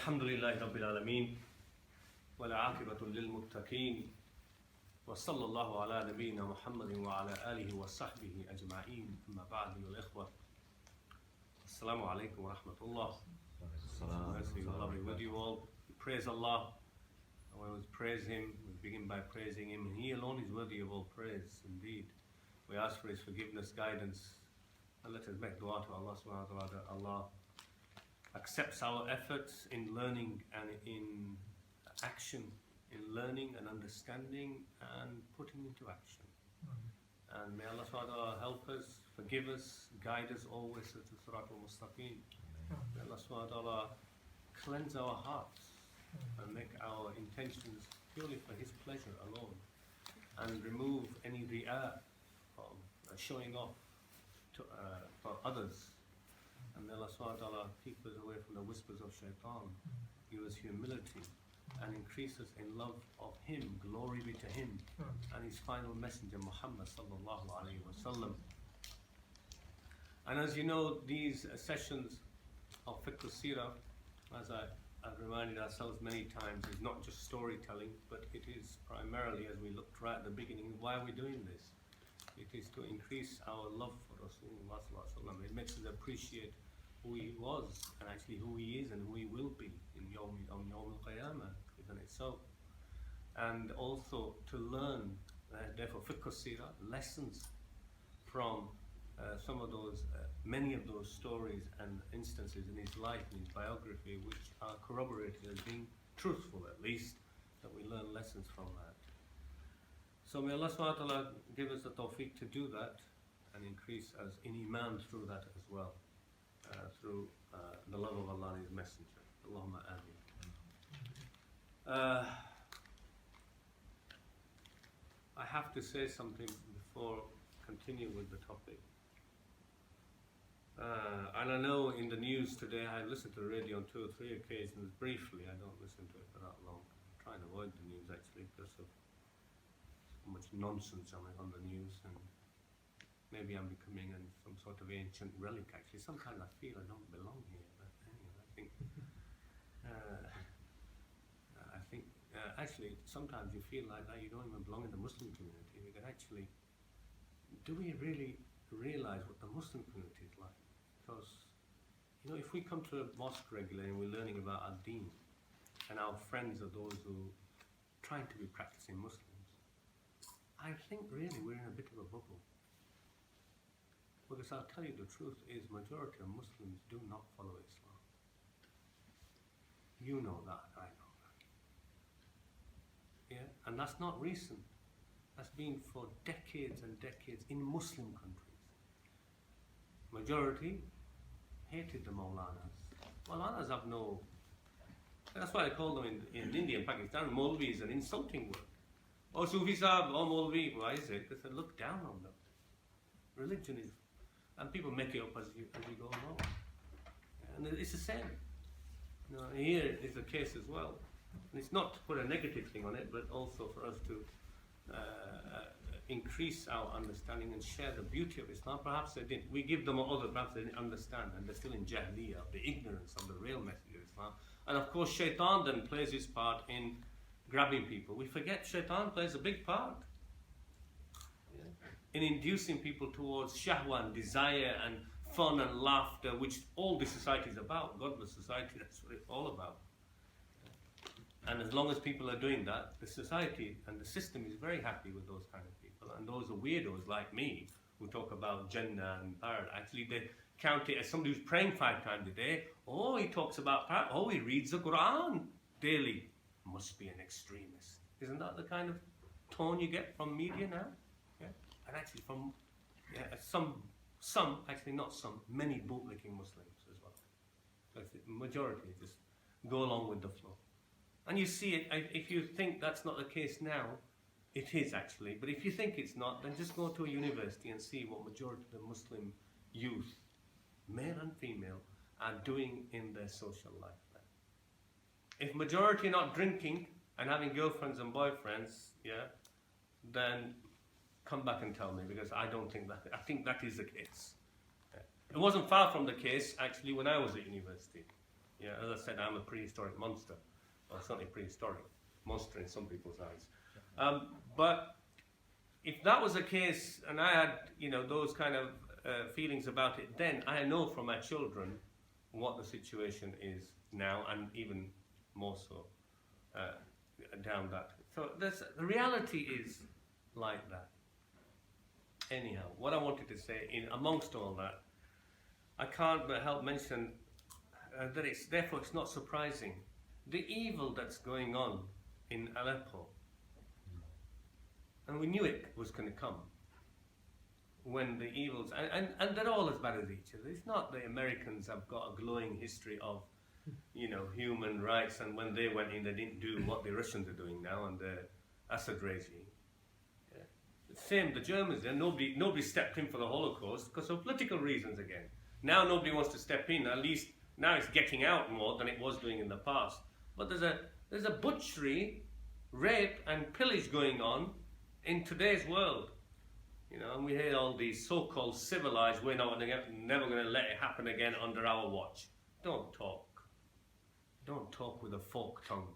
Alhamdulillahi Rabbil Alameen, wa la'aqibatu lil muttaqeen, wa sallallahu ala nabiyyina Muhammadin wa ala alihi wa sahbihi ajma'een, amma ba'du wal ikhwa. Assalamu alaikum wa rahmatullah. Mercy and love be with you all. We praise Allah, and we praise Him, we begin by praising Him, and He alone is worthy of all praise, indeed. We ask for His forgiveness, guidance, and let us make dua to Allah subhanahu wa ta'ala that Allah accepts our efforts in learning and in action, in learning and understanding and putting into action. And may Allah subhanahu wa ta'ala help us, forgive us, guide us always to Siratul Mustaqim. May Allah subhanahu wa ta'ala cleanse our hearts and make our intentions purely for His pleasure alone, and remove any riya, showing off for others. And may Allah subhanahu wa ta'ala keep us away from the whispers of shaitan, give us humility, and increase us in love of Him. Glory be to Him and His final messenger Muhammad sallallahu alayhi wa sallam. And as you know, these sessions of Fiqh us-Seerah, as I've reminded ourselves many times, is not just storytelling, but it is primarily, as we looked right at the beginning, why are we doing this? It is to increase our love for Rasulullah sallallahu alaihi wasallam. It makes us appreciate who he was and actually who he is and who he will be in Yawm al-Qiyamah, isn't it so? And also to learn, therefore, Fiqh us-Seerah, lessons from some of those, many of those stories and instances in his life, in his biography, which are corroborated as being truthful, at least, that we learn lessons from that. So may Allah subhanahu wa ta'ala give us the tawfiq to do that and increase us in iman through that as well, through the love of Allah and His Messenger. Allahumma ameen. I have to say something before continue with the topic. And I know in the news today, I listened to the radio on 2 or 3 occasions briefly. I don't listen to it for that long. I try and avoid the news actually because of much nonsense on the news, and maybe I'm becoming some sort of ancient relic actually. Sometimes I feel I don't belong here, but anyway, I think actually sometimes you feel like that you don't even belong in the Muslim community, because actually, do we really realize what the Muslim community is like? Because, you know, if we come to a mosque regularly and we're learning about our deen, and our friends are those who are trying to be practicing Muslims, I think really we're in a bit of a bubble. Because I'll tell you the truth is, majority of Muslims do not follow Islam. You know that, I know that. Yeah, and that's not recent. That's been for decades and decades in Muslim countries. Majority hated the Maulanas. Maulanas have no, that's why I call them in India and Pakistan, Maulvi is an insulting word. Oh, Sufi Sahib, oh Maulvi, why is it? Because they look down on them. Religion is, and people make it up as we go along. And it's the same. You know, here is the case as well. And it's not to put a negative thing on it, but also for us to increase our understanding and share the beauty of Islam. Perhaps they didn't. We give them other, perhaps they didn't understand, and they're still in Jahiliyyah, the ignorance of the real message of Islam. And of course, Shaitan then plays his part in grabbing people. We forget Shaitan plays a big part in inducing people towards shahwa and desire and fun and laughter, which all this society is about. Godless society, that's what it's all about. And as long as people are doing that, the society and the system is very happy with those kind of people. And those are weirdos like me who talk about Jannah and paradise. Actually, they count it as somebody who's praying 5 times a day. Oh, he talks about paradise. Oh, he reads the Quran daily. Must be an extremist. Isn't that the kind of tone you get from media now? Yeah? And actually from some, actually not some, many bootlicking Muslims as well. So the majority just go along with the flow. And you see it, if you think that's not the case now, it is actually. But if you think it's not, then just go to a university and see what majority of the Muslim youth, male and female, are doing in their social life. If majority are not drinking and having girlfriends and boyfriends, yeah, then come back and tell me, because I don't think that, I think that is the case. It wasn't far from the case actually when I was at university. Yeah, as I said, I'm a prehistoric monster, or certainly prehistoric monster in some people's eyes. But if that was the case, and I had, those kind of feelings about it then, I know from my children what the situation is now, and even more so down that. So the reality is like that. Anyhow, what I wanted to say, amongst all that, I can't but help mention that therefore it's not surprising. The evil that's going on in Aleppo, and we knew it was going to come, when the evils, and they're all as bad as each other. It's not the Americans have got a glowing history of, human rights, and when they went in, they didn't do what the Russians are doing now, and the Assad regime. Yeah. Same, the Germans, nobody stepped in for the Holocaust because of political reasons again. Now nobody wants to step in, at least now it's getting out more than it was doing in the past. But there's a butchery, rape and pillage going on in today's world. And we hear all these so-called civilized, we're never going to let it happen again under our watch. Don't talk. Don't talk with a forked tongue.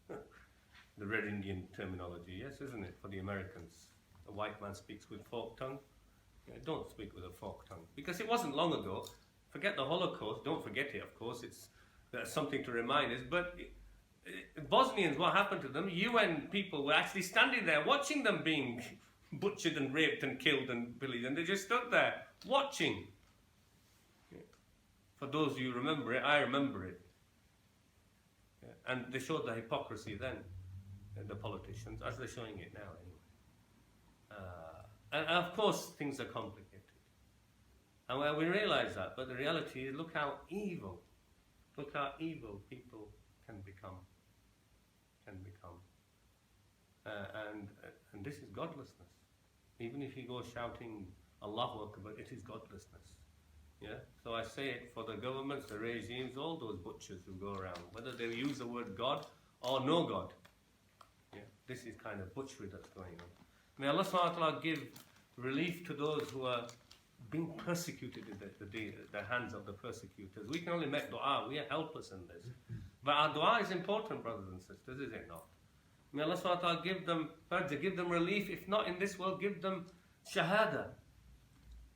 The Red Indian terminology, yes, isn't it, for the Americans? A white man speaks with forked tongue. Don't speak with a forked tongue. Because it wasn't long ago. Forget the Holocaust. Don't forget it, of course. That's something to remind us. But Bosnians, what happened to them? UN people were actually standing there watching them being butchered and raped and killed and pillaged, and they just stood there watching. For those of you who remember it, I remember it. And they showed the hypocrisy then, the politicians, as they're showing it now anyway. And of course things are complicated. And we realise that, but the reality is, look how evil people can become. And this is godlessness. Even if you go shouting Allahu Akbar, it is godlessness. Yeah? So I say it for the governments, the regimes, all those butchers who go around, whether they use the word God or no God. Yeah? This is kind of butchery that's going on. May Allah subhanahu wa ta'ala give relief to those who are being persecuted at the hands of the persecutors. We can only make dua, we are helpless in this. But our dua is important, brothers and sisters, is it not? May Allah subhanahu wa ta'ala give them relief, if not in this world, give them shahada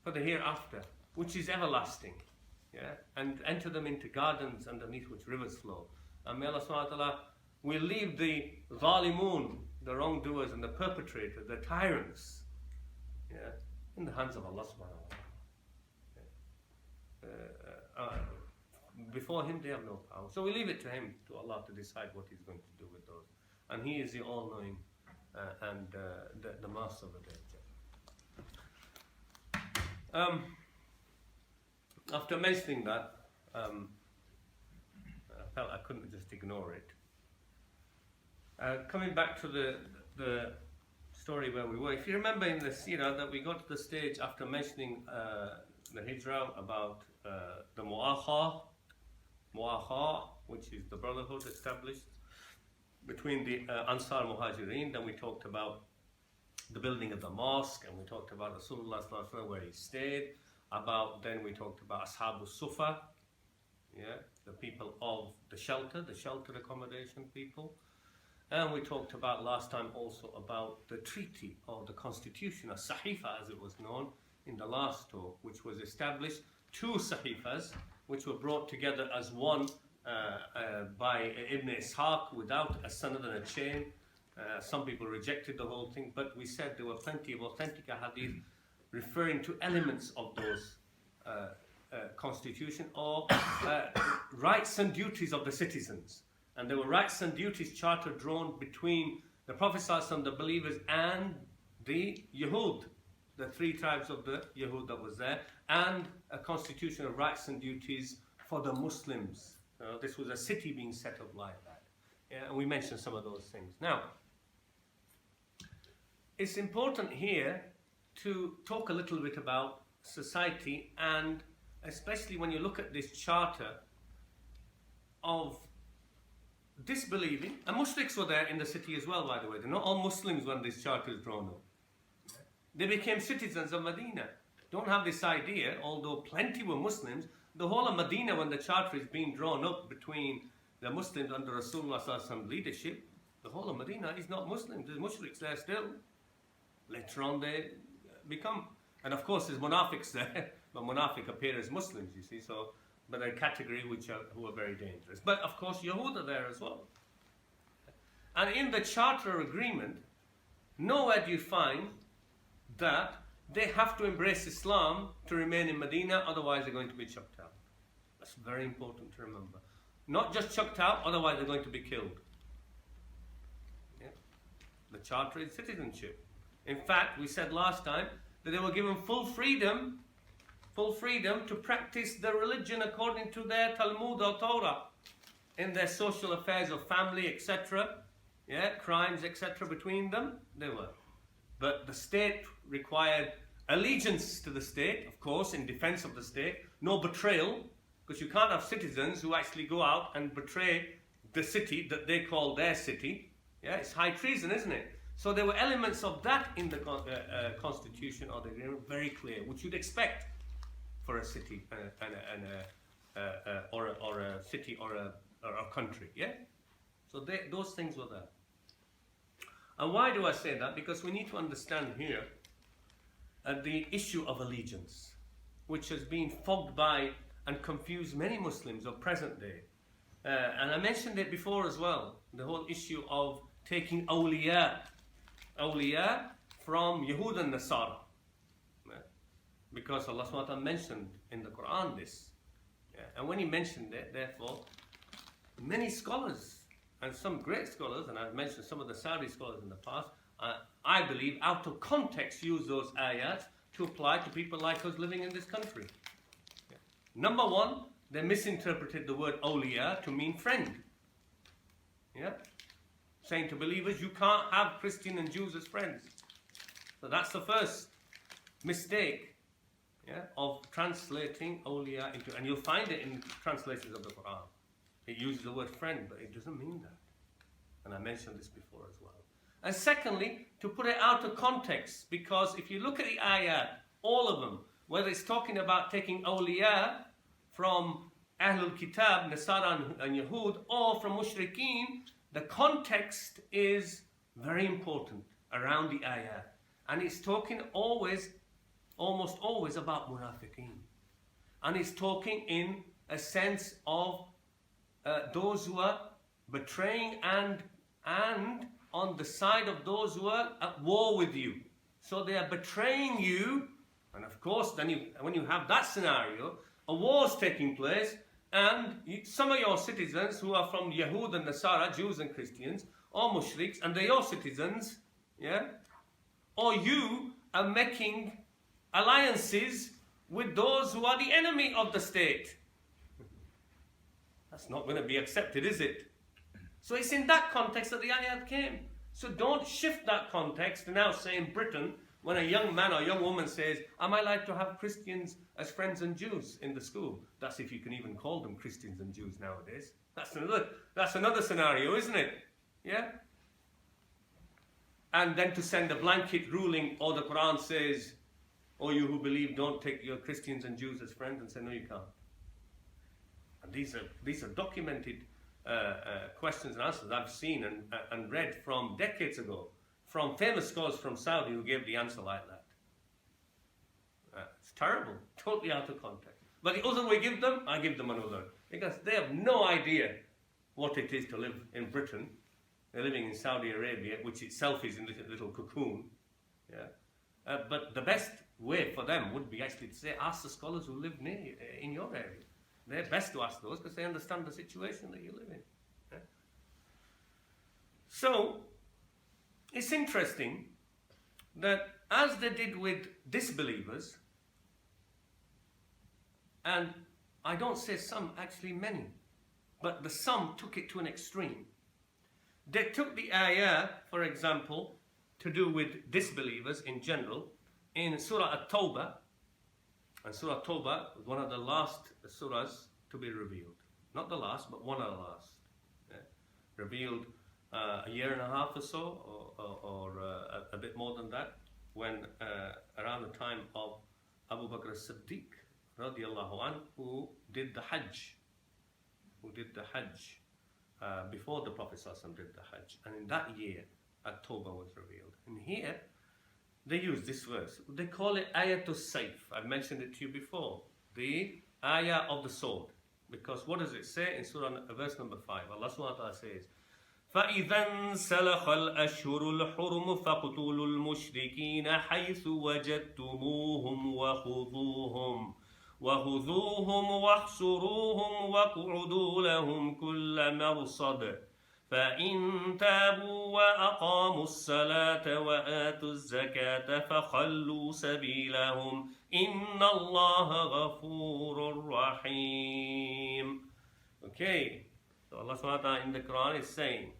for the hereafter, which is everlasting. Yeah? And enter them into gardens underneath which rivers flow. And may Allah subhanahu wa ta'ala will leave the zalimun, the wrongdoers and the perpetrators, the tyrants, yeah, in the hands of Allah subhanahu wa ta'ala. Before Him they have no power. So we leave it to Him, to Allah, to decide what He's going to do with those. And He is the all-knowing and the master of the danger. After mentioning that, I felt I couldn't just ignore it. Coming back to the story where we were, if you remember in the Seerah that we got to the stage after mentioning the Hijrah about the Mu'akha, which is the brotherhood established between the Ansar Muhajirin. Then we talked about the building of the mosque, and we talked about Rasulullah sallallahu alaihi wasallam where he stayed. Then we talked about Ashabul Sufa, yeah, the people of the sheltered accommodation people. And we talked about last time also about the treaty or the constitution, a Sahifa as it was known in the last talk, which was established, two Sahifas, which were brought together as one by Ibn Ishaq without a sanad and a chain. Some people rejected the whole thing, but we said there were plenty of authentic hadith referring to elements of those constitution or rights and duties of the citizens. And there were rights and duties charter drawn between the Prophet ﷺ, the believers, and the Yahud, the three tribes of the Yahud that was there, and a constitution of rights and duties for the Muslims. This was a city being set up like that. Yeah, and we mentioned some of those things. Now, it's important here to talk a little bit about society, and especially when you look at this charter of disbelieving, and mushriks were there in the city as well, by the way. They're not all Muslims when this charter is drawn up. They became citizens of Medina. Don't have this idea, although plenty were Muslims, the whole of Medina, when the charter is being drawn up between the Muslims under Rasulullah's leadership, the whole of Medina is not Muslims. There's mushriks there still. Later on they become, and of course there's munafiqs there, but munafiq appear as Muslims, you see, so, but they're a category who are very dangerous. But of course Yahud are there as well. And in the charter agreement, nowhere do you find that they have to embrace Islam to remain in Medina, otherwise they're going to be chucked out. That's very important to remember. Not just chucked out, otherwise they're going to be killed. Yeah? The charter is citizenship. In fact, we said last time that they were given full freedom to practice their religion according to their Talmud or Torah in their social affairs of family, etc. Yeah, crimes, etc. between them, they were. But the state required allegiance to the state, of course, in defense of the state. No betrayal, because you can't have citizens who actually go out and betray the city that they call their city. Yeah, it's high treason, isn't it? So there were elements of that in the constitution or the agreement, very clear, which you'd expect for a city or a city or a country. Yeah. So those things were there. And why do I say that? Because we need to understand here the issue of allegiance, which has been fogged by and confused many Muslims of present day. And I mentioned it before as well, the whole issue of taking awliya from Yahud and Nasara. Because Allah subhanahu wa ta'ala mentioned in the Quran this. And when He mentioned it, therefore, many scholars, and some great scholars, and I've mentioned some of the Saudi scholars in the past, I believe out of context use those ayats to apply to people like us living in this country. Yeah. Number one, they misinterpreted the word awliya to mean friend. Yeah? Saying to believers, you can't have Christian and Jews as friends. So that's the first mistake, yeah, of translating awliya into, and you'll find it in translations of the Quran. It uses the word friend, but it doesn't mean that. And I mentioned this before as well. And secondly, to put it out of context, because if you look at the ayat, all of them, whether it's talking about taking awliya from Ahlul Kitab, Nasara and Yahud, or from Mushrikeen, the context is very important around the ayat. And it's talking almost always about munafiqeen. And it's talking in a sense of those who are betraying and on the side of those who are at war with you. So they are betraying you, and of course then when you have that scenario, a war is taking place, and some of your citizens who are from Yahud and Nasara, Jews and Christians, or Mushriks, and they're your citizens, yeah? Or you are making alliances with those who are the enemy of the state. That's not going to be accepted, is it? So it's in that context that the ayat came. So don't shift that context to now say in Britain, when a young man or young woman says, am I allowed to have Christians as friends and Jews in the school? That's if you can even call them Christians and Jews nowadays. That's another scenario, isn't it? Yeah? And then to send a blanket ruling, or the Quran says, oh, you who believe, don't take your Christians and Jews as friends, and say, no, you can't. And these are documented questions and answers I've seen and read from decades ago, from famous scholars from Saudi who gave the answer like that. It's terrible, totally out of context. But the other we give them, I give them another. Because they have no idea what it is to live in Britain. They're living in Saudi Arabia, which itself is in a little cocoon. Yeah? But the best way for them would be actually to say, ask the scholars who live in your area. They're best to ask those because they understand the situation that you live in. Yeah? So, it's interesting that as they did with disbelievers, and I don't say some, actually many, but the some took it to an extreme. They took the ayah, for example, to do with disbelievers in general, in Surah At-Tawbah. And Surah At-Tawbah was one of the last surahs to be revealed. Not the last, but one of the last. Yeah. Revealed a year and a half or so, or a bit more than that, when around the time of Abu Bakr as-Siddiq, radiallahu anh, who did the Hajj. Before the Prophet ﷺ did the Hajj. And in that year, At-Tawbah was revealed. And here, they use this verse. They call it Ayatul Sayf. I've mentioned it to you before. The ayah of the sword. Because what does it say in Surah verse number 5? Allah subhanahu wa ta'ala says, فَإِذَا انْسَلَخَ الْأَشْهُرُ الْحُرُمُ فَاقْتُلُوا الْمُشْرِكِينَ حَيْثُ وَجَدتُّمُوهُمْ وَخُذُوهُمْ وَاحْصُرُوهُمْ وَاقْعُدُوا لَهُمْ كُلَّ مَرْصَدٍ فَإِن تَابُوا وَأَقَامُوا الصَّلَاةَ وَآتُوا الزَّكَاةَ فَخَلُّوا سَبِيلَهُمْ إِنَّ اللَّهَ غَفُورٌ رَحِيمٌ. Okay, so Allah subhanahu wa ta'ala in the Quran is saying,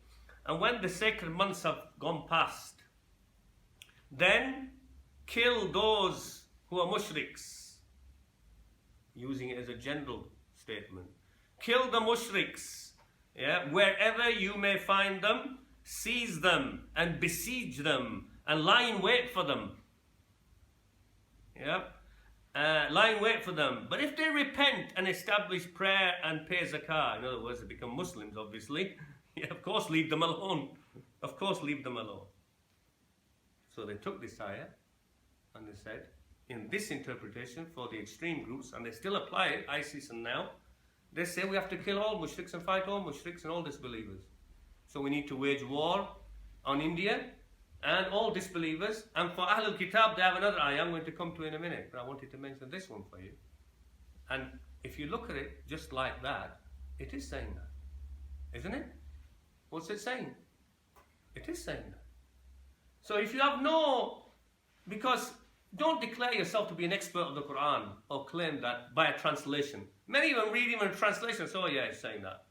and when the sacred months have gone past, then kill those who are mushriks, using it as a general statement. Kill the mushriks, yeah, wherever you may find them, seize them and besiege them and lie in wait for them. Yeah, lie in wait for them. But if they repent and establish prayer and pay zakah, in other words, they become Muslims, obviously, yeah, of course, leave them alone. Of course, leave them alone. So they took this ayah and they said, in this interpretation for the extreme groups, and they still apply it, ISIS and now, they say we have to kill all mushriks and fight all mushriks and all disbelievers. So we need to wage war on India and all disbelievers. And for Ahlul Kitab, they have another ayah I'm going to come to in a minute, but I wanted to mention this one for you. And if you look at it just like that, it is saying that, isn't it? What's it saying? It is saying that. So if you have because don't declare yourself to be an expert of the Quran or claim that by a translation. Many even read even a translation, so yeah, it's saying that.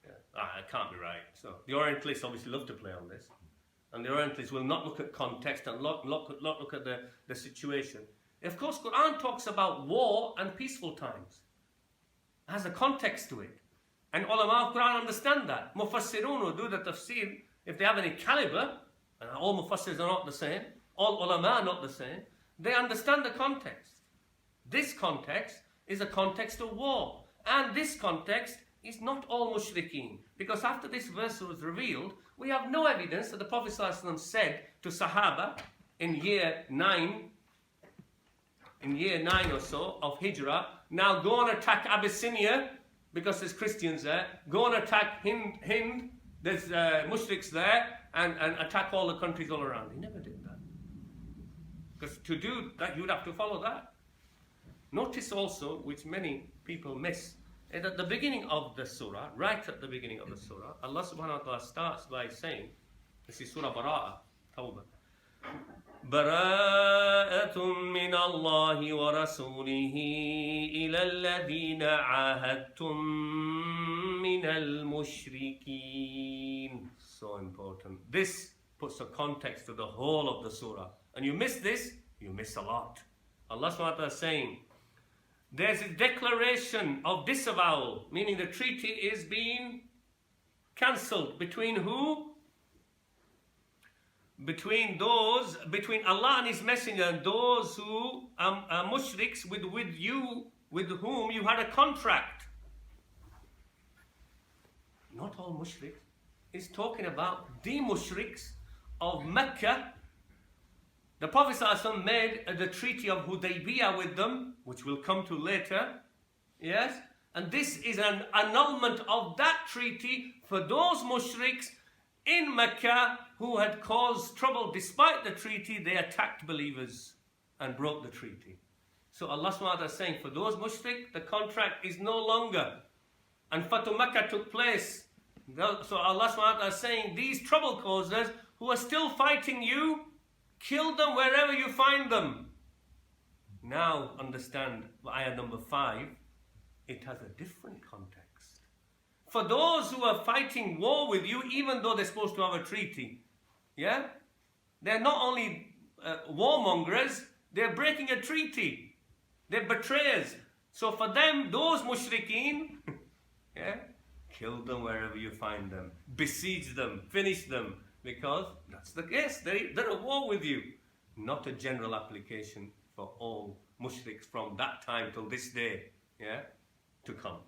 Yeah. It can't be right. So the Orientalists obviously love to play on this. And the Orientalists will not look at context and not look at the situation. Of course, Quran talks about war and peaceful times. It has a context to it. And ulama of Quran understand that. Mufassirun who do the tafsir, if they have any caliber, and all mufassirs are not the same, all ulama are not the same, they understand the context. This context is a context of war. And this context is not all mushrikeen. Because after this verse was revealed, we have no evidence that the Prophet ﷺ said to Sahaba in year 9 or so of Hijrah, now go and attack Abyssinia, because there's Christians there, go and attack Hind, there's mushriks there, and attack all the countries all around. He never did that. Because to do that, you'd have to follow that. Notice also, which many people miss, is at the beginning of the surah, right at the beginning of the surah, Allah subhanahu wa ta'ala starts by saying, this is Surah Bara'ah, Tawbah. براءة من الله ورسوله إلى الذين عاهدتم من المشركين. So important. This puts a context to the whole of the surah. And you miss this, you miss a lot. Allah subhanahu wa ta'ala is saying, there's a declaration of disavowal, meaning the treaty is being cancelled. Between who? Between Allah and His Messenger and those who are mushriks with whom you had a contract. Not all mushriks. It's talking about the mushriks of Mecca. The Prophet ﷺ made the treaty of Hudaybiyah with them, which we'll come to later. Yes? And this is an annulment of that treaty for those mushriks in Mecca who had caused trouble. Despite the treaty, they attacked believers and broke the treaty. So Allah subhanahu wa ta'ala is saying, for those mushrik, the contract is no longer. And Fatu Mecca took place. So Allah subhanahu wa ta'ala is saying, these trouble causers who are still fighting you, kill them wherever you find them. Now understand ayah number 5, it has a different context. For those who are fighting war with you, even though they're supposed to have a treaty, yeah? They're not only warmongers, they're breaking a treaty. They're betrayers. So for them, those mushrikeen, yeah? Kill them wherever you find them. Besiege them, finish them. Because that's the case, they're at war with you. Not a general application for all mushriks from that time till this day, to come.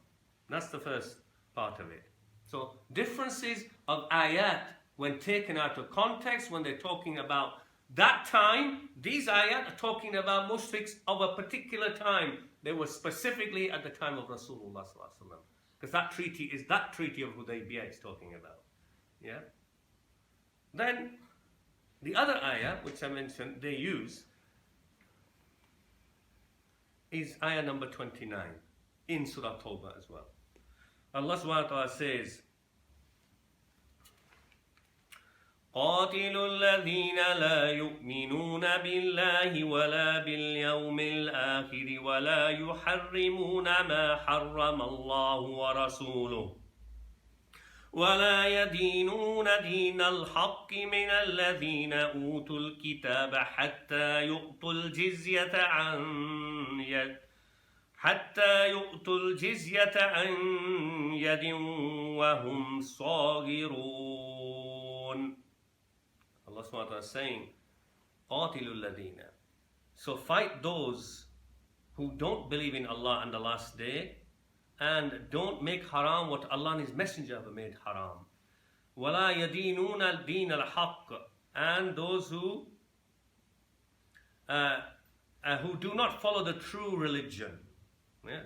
That's the first part of it. So differences of ayat when taken out of context, when they're talking about that time, these ayat are talking about mushriks of a particular time. They were specifically at the time of Rasulullah sallallahu alaihi wasallam, because that treaty is that treaty of Hudaybiyah it's talking about. Then the other ayah which I mentioned they use is ayah number 29 in Surah Tawbah as well. Allah subhanahu wa ta'ala says, قاتلوا الذين لا يؤمنون بالله ولا باليوم الآخر ولا يحرمون ما حرم الله ورسوله ولا يدينون دين الحق من الذين أوتوا الكتاب حتى يؤتوا الجزية عن يد وهم صاغرون. Allah subhanahu wa ta'ala is saying, قَاتِلُوا الَّذِينَ. So fight those who don't believe in Allah and the last day and don't make haram what Allah and His Messenger have made haram. وَلَا يَدِينُونَ الدِّينَ الْحَقِّ. And those who do not follow the true religion.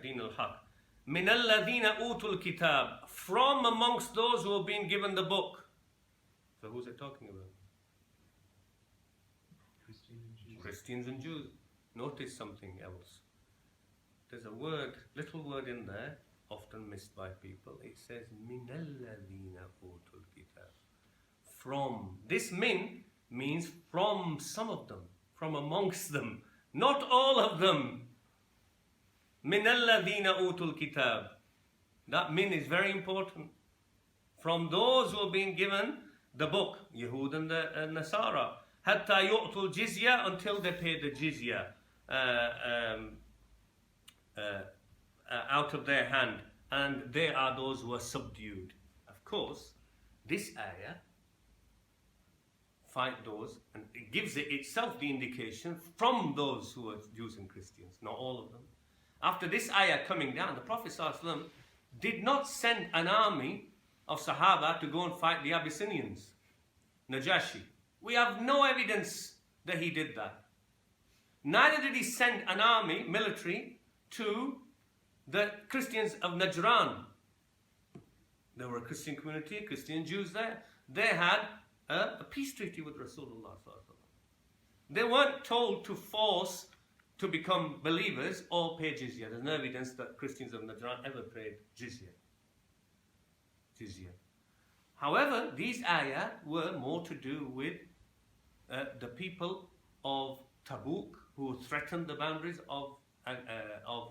Deen al-Haq. مِنَ الَّذِينَ أُوتُوا الْكِتَابِ. From amongst those who have been given the book. So who's it talking about? Christians and Jews. Notice something else. There's a word, little word in there, often missed by people. It says, مِنَ الَّذِينَ أُوتُوا الْكِتَابِ. From. This min means from some of them, from amongst them. Not all of them. مِنَ الَّذِينَ أُوتُوا الْكِتَابِ. That min is very important. From those who have been given the book, Yehud and the Nasara. حَتَّى يُؤْتُوا الْجِزْيَةَ. Until they pay the jizya out of their hand. And they are those who are subdued. Of course, this ayah, fight those, and it gives it itself the indication from those who are Jews and Christians, not all of them. After this ayah coming down, the Prophet ﷺ did not send an army of Sahaba to go and fight the Abyssinians, Najashi. We have no evidence that he did that. Neither did he send an army, military, to the Christians of Najran. There were a Christian community, Christian Jews there. They had a peace treaty with Rasulullah. They weren't told to force to become believers or pay jizya. There's no evidence that Christians of Najran ever paid jizya. However, these ayah were more to do with the people of Tabuk who threatened the boundaries of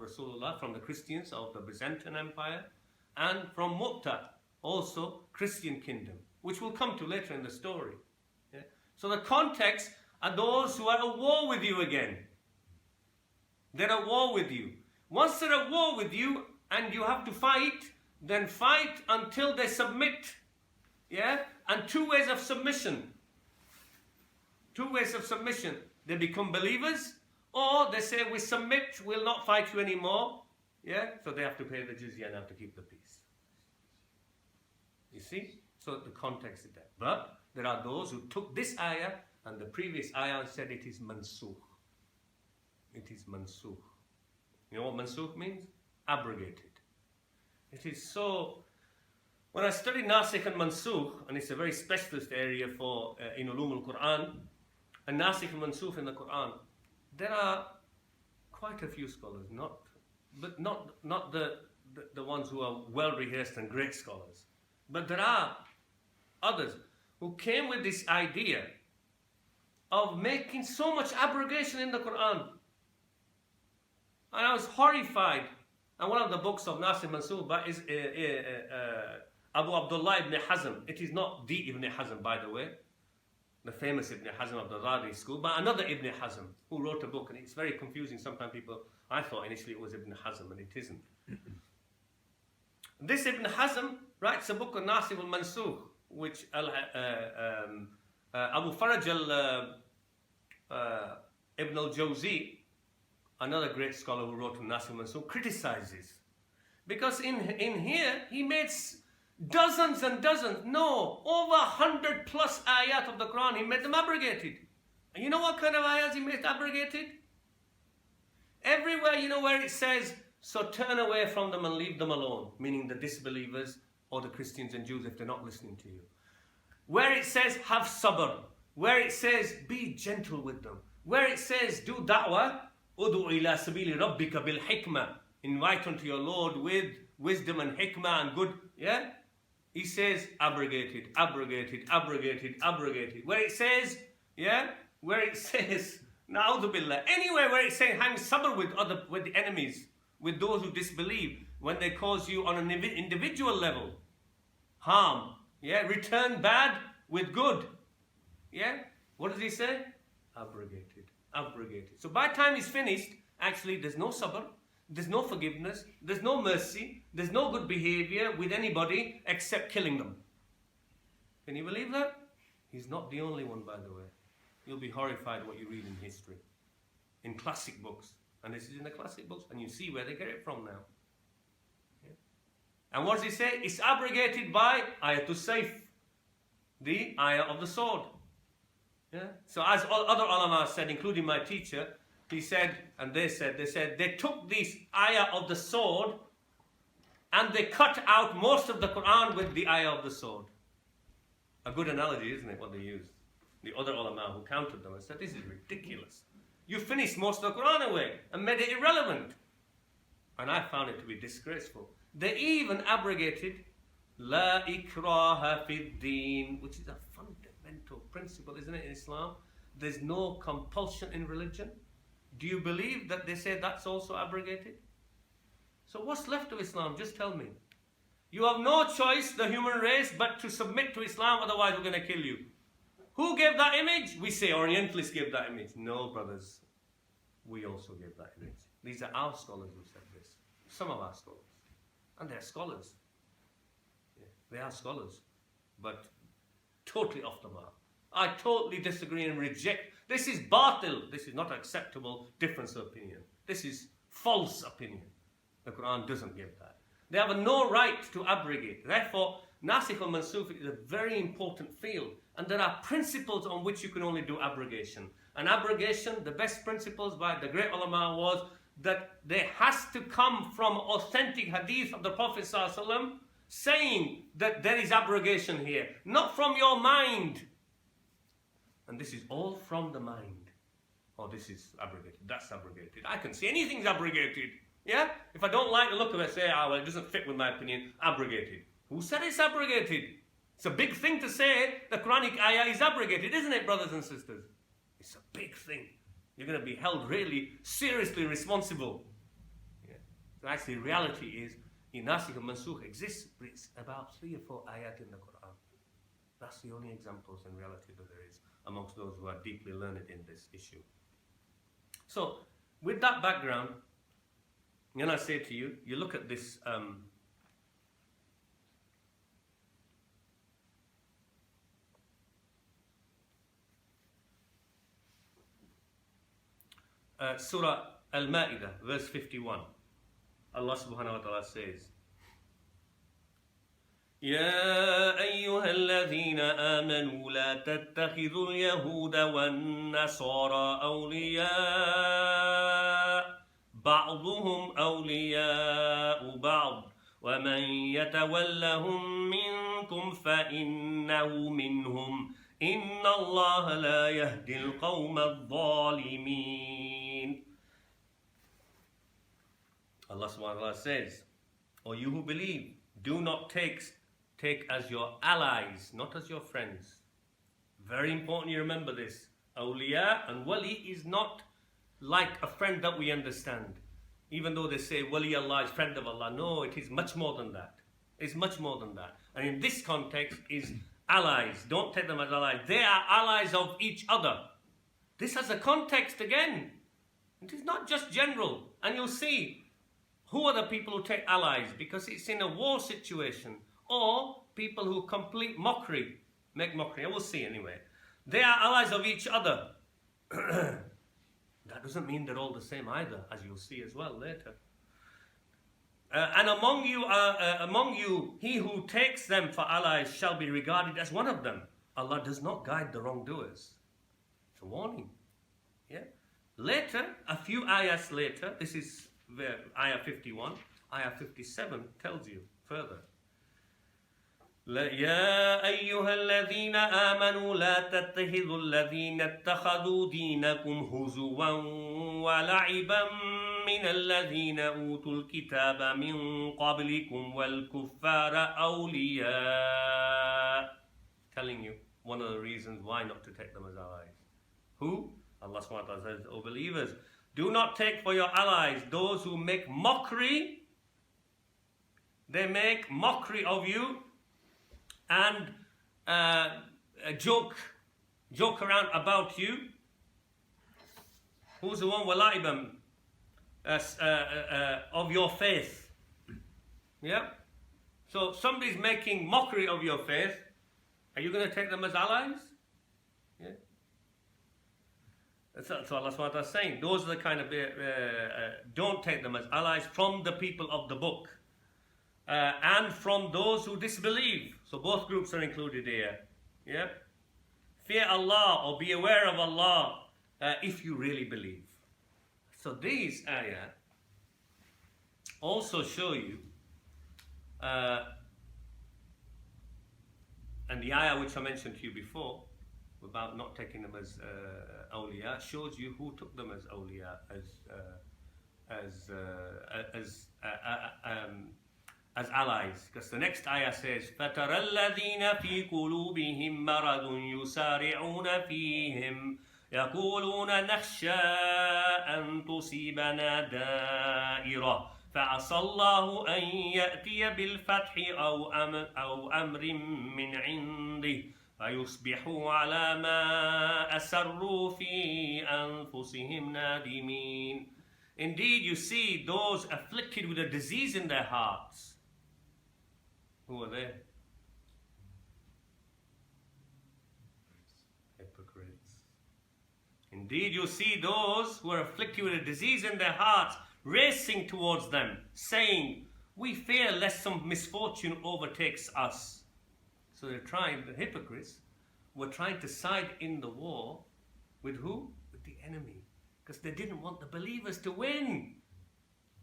Rasulullah from the Christians of the Byzantine Empire, and from Mu'tah, also Christian kingdom, which we'll come to later in the story. So the context are those who are at war with you again. They're at war with you. Once they're at war with you and you have to fight, then fight until they submit. And two ways of submission. They become believers, or they say, we submit, we'll not fight you anymore. So they have to pay the jizya and have to keep the peace. You see? So the context is there. But there are those who took this ayah and the previous ayah and said it is mansukh. It is mansukh. You know what mansukh means? Abrogated. It is so... When I studied Nasikh and Mansukh, and it's a very specialist area for in Uloom-ul Qur'an, and Nasikh and Mansukh in the Qur'an, there are quite a few scholars, not the ones who are well rehearsed and great scholars, but there are others who came with this idea of making so much abrogation in the Qur'an, and I was horrified. And one of the books of Nasikh Mansukh is Abu Abdullah ibn Hazm. It is not the Ibn Hazm, by the way, the famous Ibn Hazm of the Radi school, but another Ibn Hazm who wrote a book, and it's very confusing. Sometimes I thought initially it was Ibn Hazm, and it isn't. This Ibn Hazm writes a book on Nasikh al-Mansukh, which Abu Faraj ibn al-Jawzi another great scholar who wrote on Nasikh Mansukh, criticizes. Because in here, he made dozens and dozens, no, over 100 plus ayat of the Quran, he made them abrogated. And you know what kind of ayats he made abrogated? Everywhere, you know, where it says, so turn away from them and leave them alone, meaning the disbelievers or the Christians and Jews if they're not listening to you. Where it says, have sabr. Where it says, be gentle with them. Where it says, do da'wah, udu ila sabili rabbika bil hikmah. Invite unto your Lord with wisdom and hikmah and good, yeah? He says, abrogated, abrogated, abrogated, abrogated. Where it says, yeah? Where it says, na'udhu billah. Anywhere where it's saying, hang sabr with the enemies, with those who disbelieve, when they cause you on an individual level harm, yeah? Return bad with good, yeah? What does he say? Abrogated, abrogated. So by the time he's finished, actually there's no sabr, there's no forgiveness, there's no mercy, there's no good behavior with anybody except killing them. Can you believe that? He's not the only one, by the way. You'll be horrified what you read in history, in classic books. And this is in the classic books, and you see where they get it from now. Yeah. And what does he say? It's abrogated by ayatul sayf, the ayah of the sword. Yeah. So as other ulama said, including my teacher, he said, and they said, they took this ayah of the sword and they cut out most of the Quran with the ayah of the sword. A good analogy, isn't it, what they used? The other ulama who counted them and said, this is ridiculous. You finished most of the Quran away and made it irrelevant. And I found it to be disgraceful. They even abrogated La ikraha fid deen, which is a fundamental principle, isn't it, in Islam? There's no compulsion in religion. Do you believe that they say that's also abrogated? So what's left of Islam? Just tell me. You have no choice, the human race, but to submit to Islam, otherwise we're going to kill you. Who gave that image? We say Orientalists gave that image. No, brothers. We also gave that image. These are our scholars who said this. Some of our scholars. And they're scholars. Yeah, they are scholars. But totally off the mark. I totally disagree and reject. This is batil. This is not acceptable difference of opinion. This is false opinion. The Quran doesn't give that. They have no right to abrogate. Therefore, Nasikh and Mansukh is a very important field. And there are principles on which you can only do abrogation. And abrogation, the best principles by the great ulama was that there has to come from authentic hadith of the Prophet ﷺ saying that there is abrogation here. Not from your mind. And this is all from the mind. Oh, this is abrogated. That's abrogated. I can see anything's abrogated. Yeah? If I don't like the look of it, say, well, it doesn't fit with my opinion. Abrogated. Who said it's abrogated? It's a big thing to say the Quranic ayah is abrogated, isn't it, brothers and sisters? It's a big thing. You're going to be held really seriously responsible. Yeah. So actually, reality is, in Nasikh and Mansukh exists, but it's about 3 or 4 ayat in the Quran. That's the only examples in reality that there is amongst those who are deeply learned in this issue. So, with that background, then I say to you, you look at this Surah Al-Ma'idah, verse 51. Allah subhanahu wa ta'ala says, يا أيها الذين آمنوا لا تتخذوا اليهود والنصارى أولياء بعضهم أولياء بعض ومن يتولهم منكم فإنه منهم إن الله لا يهدي القوم الظالمين. Allah subhanahu wa ta'ala says, O you who believe, do not take as your allies, not as your friends. Very important you remember this. Awliya and wali is not like a friend that we understand. Even though they say wali Allah is friend of Allah. No, it is much more than that. It's much more than that. And in this context is allies. Don't take them as allies. They are allies of each other. This has a context again. It is not just general. And you'll see who are the people who take allies, because it's in a war situation, or people who complete mockery, make mockery. I will see anyway. They are allies of each other. That that doesn't mean they're all the same either, as you'll see as well later. And among you, he who takes them for allies shall be regarded as one of them. Allah does not guide the wrongdoers. It's a warning. Yeah. Later, a few ayahs later, this is ayah 51, ayah 57 tells you further. يا أيها الذين آمنوا لا تتخذوا الذين اتخذوا دينكم هزوا ولعبا من الذين أوتوا الكتاب من قبلكم والكفار أولياء. Telling you one of the reasons why not to take them as allies. Who? Allah subhanahu wa ta'ala says, O believers, do not take for your allies those who make mockery. They make mockery of you and joke around about you. Who's the one? Wala'ibam of your faith. Yeah? So somebody's making mockery of your faith. Are you going to take them as allies? Yeah? That's what Allah subhanahu wa ta'ala is saying. Those are the kind of, don't take them as allies from the people of the book. And from those who disbelieve. So both groups are included here. Yeah? Fear Allah or be aware of Allah if you really believe. So these ayah also show you, and the ayah which I mentioned to you before, about not taking them as awliya, shows you who took them as awliya, as allies. Because the next ayah says, فَتَرَى الَّذِينَ فِي قُلُوبِهِمْ مَرَضٌ يُسَارِعُونَ فِيهِمْ يَقُولُونَ نَخْشَىٰ أَن تُصِيبَنَا دَائِرَةٌ فَعَسَى اللَّهُ أَن يَأْتِيَ بِالْفَتْحِ أَوْ أَمْرٍ مِّنْ عِندِهِ فَيُصْبِحُوا عَلَى مَا أَسَرُّوا فِي أَنفُسِهِمْ نَادِمِينَ. Indeed, you see those afflicted with a disease in their hearts. Who are they? Hypocrites. Indeed, you see those who are afflicted with a disease in their hearts racing towards them, saying, we fear lest some misfortune overtakes us. So they're trying, the hypocrites were trying to side in the war with who? With the enemy. Because they didn't want the believers to win.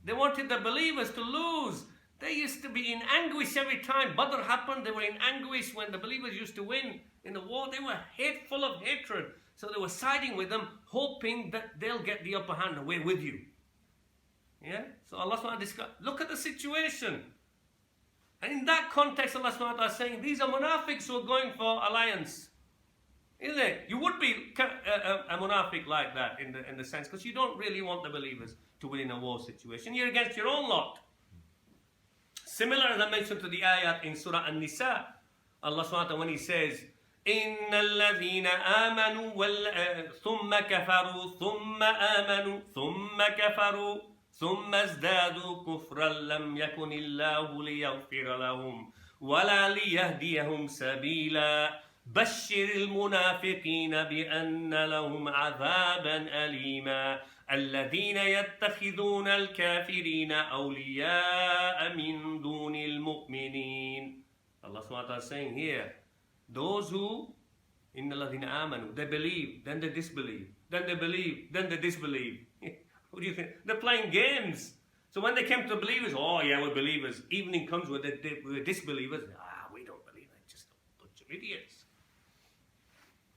They wanted the believers to lose. They used to be in anguish every time Badr happened. They were in anguish when the believers used to win in the war. They were full of hatred. So they were siding with them, hoping that they'll get the upper hand and we're with you. Yeah? So Allah subhanahu wa ta'ala, look at the situation. And in that context, Allah subhanahu wa ta'ala is saying, these are munafiqs who are going for alliance. Isn't it? You would be a munafiq like that in the sense, because you don't really want the believers to win in a war situation. You're against your own lot. Similar as I mentioned to the ayat in Surah An-Nisa, Allah subhanahu wa ta'ala when He says, إِنَّ الَّذِينَ آمَنُوا ثُمَّ كَفَرُوا ثُمَّ آمَنُوا ثُمَّ كَفَرُوا ثُمَّ ازْدَادُوا كُفْرًا لَمْ يَكُنِ اللَّهُ لِيَغْفِرَ لَهُمْ وَلَا لِيَهْدِيَهُمْ سَبِيلًا بشر المنافقين بأن لهم عذابا أليما الذين يتخذون الكافرين أولياء من دون المؤمنين. Allah subhanahu wa ta'ala is saying here, those who إن الذين آمنوا, they believe, then they disbelieve, then they believe, then they disbelieve. What do you think? They're playing games. So when they came to the believers, oh yeah, we're believers. Evening comes with the disbelievers. We don't believe it. Just a bunch of idiots.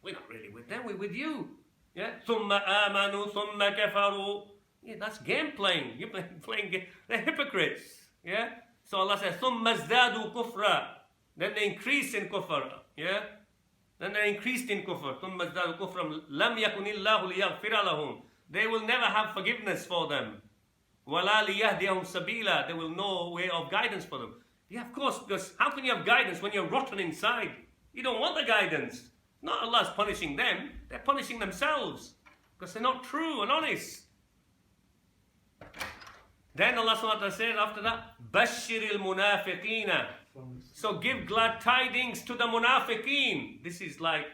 We're not really with them, we're with you. Yeah? ثُمَّ آمَنُوا ثُمَّ كَفَرُوا. Yeah, that's game playing. You're playing game. They're hypocrites. Yeah? So Allah says, ثُمَّ ازْدَادُوا كُفْرًا. Then they increase in kufr. Yeah? Then they increased in kufr. ثُمَّ ازْدَادُوا كُفْرًا لَمْ يَكُنِ اللَّهُ لِيَغْفِرَ لَهُمْ. They will never have forgiveness for them. وَلَا لِيَهْدِيَهُمْ سَبِيلًا. There will no way of guidance for them. Yeah, of course, because how can you have guidance when you're rotten inside? You don't want the guidance. Not Allah's punishing them, they're punishing themselves because they're not true and honest. Then Allah subhanahu wa ta'ala says after that, Bashir al-munafiqina. So give glad tidings to the munafiqeen. This is like